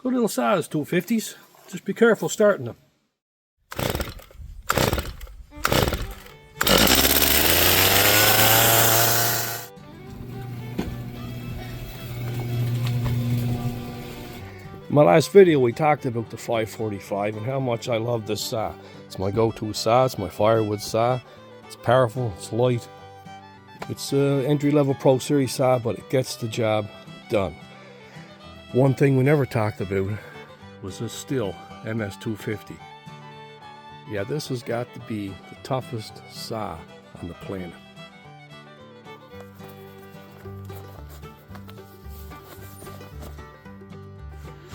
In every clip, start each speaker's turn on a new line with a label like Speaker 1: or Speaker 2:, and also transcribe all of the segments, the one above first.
Speaker 1: Good little size 250s. Just be careful starting them. In my last video we talked about the 545 and how much I love this saw. It's my go-to saw, it's my firewood saw. It's powerful, it's light. It's an entry-level Pro Series saw, but it gets the job done. One thing we never talked about was this Stihl MS250. Yeah, this has got to be the toughest saw on the planet.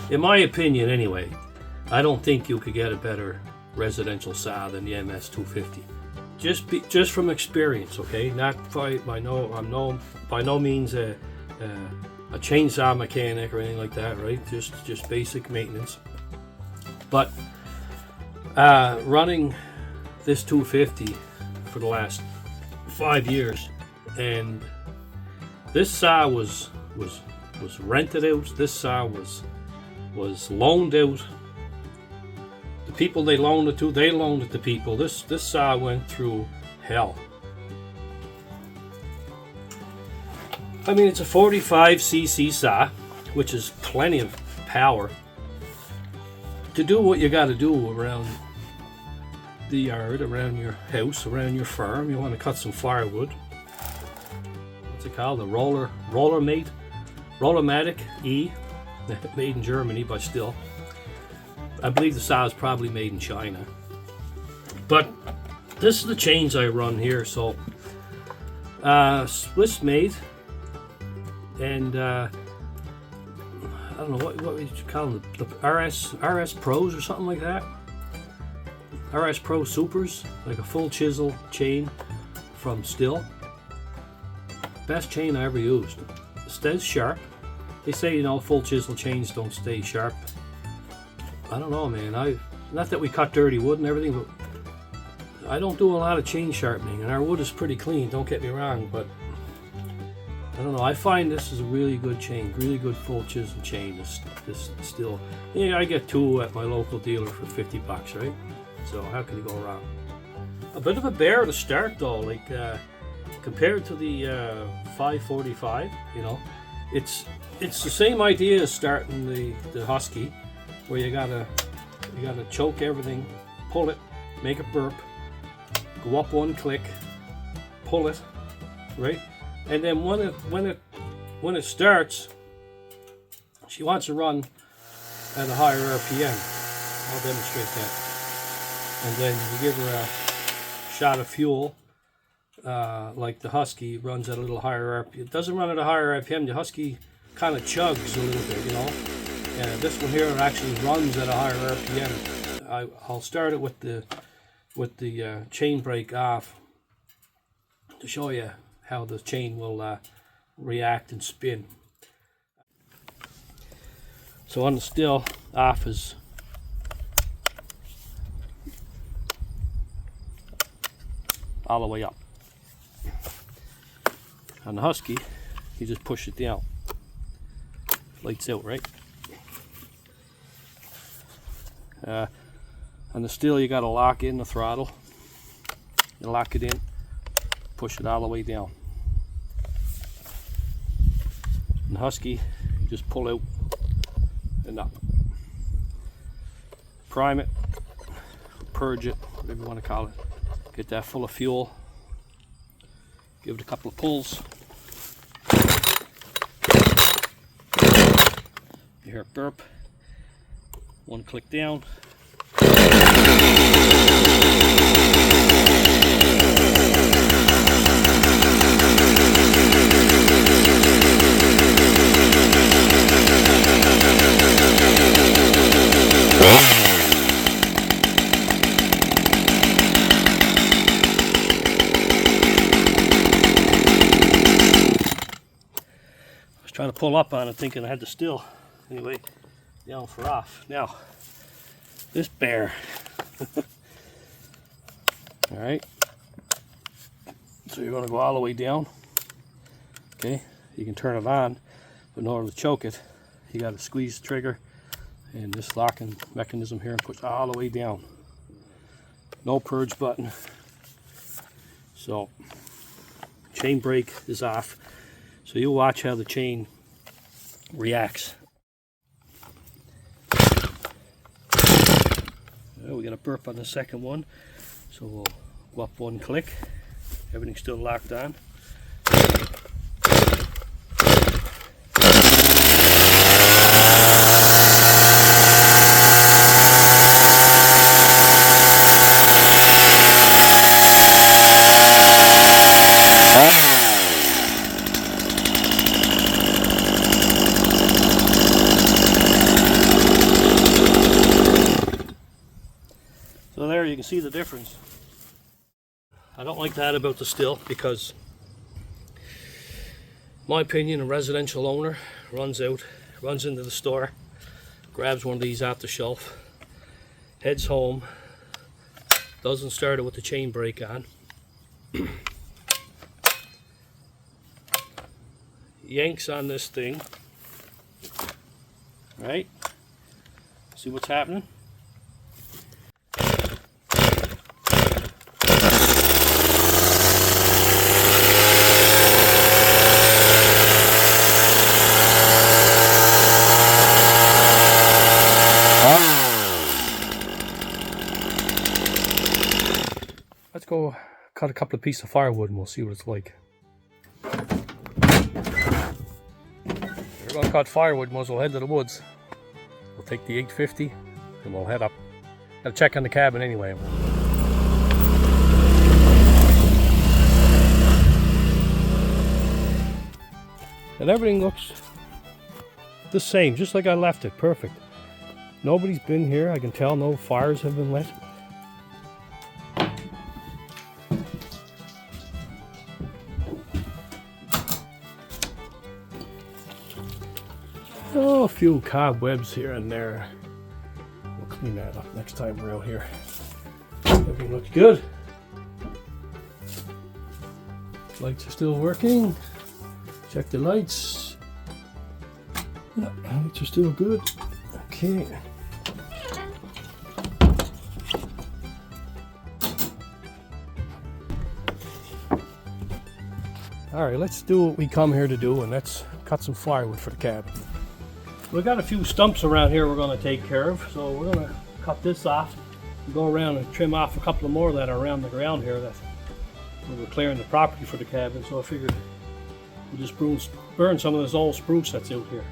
Speaker 1: In my opinion anyway, I don't think you could get a better residential saw than the MS250. Just from experience, okay? Not I'm by no means a chainsaw mechanic or anything like that, right? Just basic maintenance. But running this 250 for the last 5 years, and this saw was rented out. This saw was loaned out. The people they loaned it to, they loaned it to people. This saw went through hell. I mean, it's a 45cc saw, which is plenty of power to do what you got to do around the yard, around your house, around your farm. You want to cut some firewood. What's it called? The Rollermatic E, made in Germany by Stihl. I believe the saw is probably made in China. But this is the chains I run here. So Swiss made, and I don't know what would you call them, the RS Pros or something like that. RS Pro Supers, like a full chisel chain from Stihl. Best chain I ever used. It stays sharp. They say, you know, full chisel chains don't stay sharp. I don't know, man. Not that we cut dirty wood and everything, but I don't do a lot of chain sharpening, and our wood is pretty clean, don't get me wrong, but I don't know. I find this is a really good chain, really good full chisel chain. This Stihl. Yeah, I get two at my local dealer for $50, right? So how can you go wrong? A bit of a bear to start though, like compared to the 545, you know, it's the same idea as starting the Husky, where you gotta choke everything, pull it, make it burp, go up one click, pull it, right? And then when it starts, she wants to run at a higher RPM. I'll demonstrate that. And then you give her a shot of fuel, like the Husky runs at a little higher RPM. It doesn't run at a higher RPM. The Husky kind of chugs a little bit, you know. And this one here actually runs at a higher RPM. I'll start it with the chain brake off to show you how the chain will react and spin. So on the Stihl, off is all the way up. On the Husky, you just push it down. Lights out, right? On the Stihl, you got to lock in the throttle. You lock it in, push it all the way down. And the Husky, you just pull out and up. Prime it, purge it, whatever you want to call it. Get that full of fuel. Give it a couple of pulls. You hear it burp. One click down. Trying to pull up on it thinking I had the Stihl. Anyway, down for off. Now, this bear. Alright. So you're going to go all the way down. Okay, you can turn it on, but in order to choke it, you got to squeeze the trigger And this locking mechanism here puts all the way down. No purge button. So chain brake is off. So you'll watch how the chain reacts. Well, we got a burp on the second one. So we'll go up one click. Everything's still locked on. So there you can see the difference. I don't like that about the Stihl because, in my opinion, a residential owner runs into the store, grabs one of these off the shelf, heads home, doesn't start it with the chain brake on, yanks on this thing, right? See what's happening? Let's go cut a couple of pieces of firewood and we'll see what it's like. We're going to cut firewood, might as well head to the woods. We'll take the 850 and we'll head up. Gotta check on the cabin anyway. And everything looks the same, just like I left it, perfect. Nobody's been here, I can tell, no fires have been lit. Oh, a few cobwebs here and there. We'll clean that up next time we're out here. Everything looks good. Lights are still working. Check the lights. Yeah, lights are still good. Okay. Alright, let's do what we come here to do, and let's cut some firewood for the cabin. We've got a few stumps around here we're going to take care of, so we're going to cut this off and go around and trim off a couple of more that are around the ground here that we're clearing the property for the cabin. So I figured we'll just burn some of this old spruce that's out here.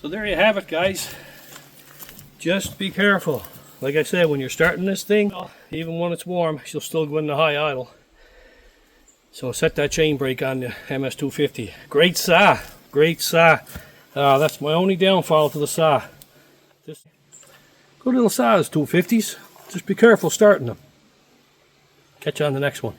Speaker 1: So there you have it, guys. Just be careful. Like I said, when you're starting this thing, even when it's warm, she'll still go into high idle. So set that chain brake on the MS250. Great saw, great saw. That's my only downfall to the saw. Good little saws, 250s. Just be careful starting them. Catch you on the next one.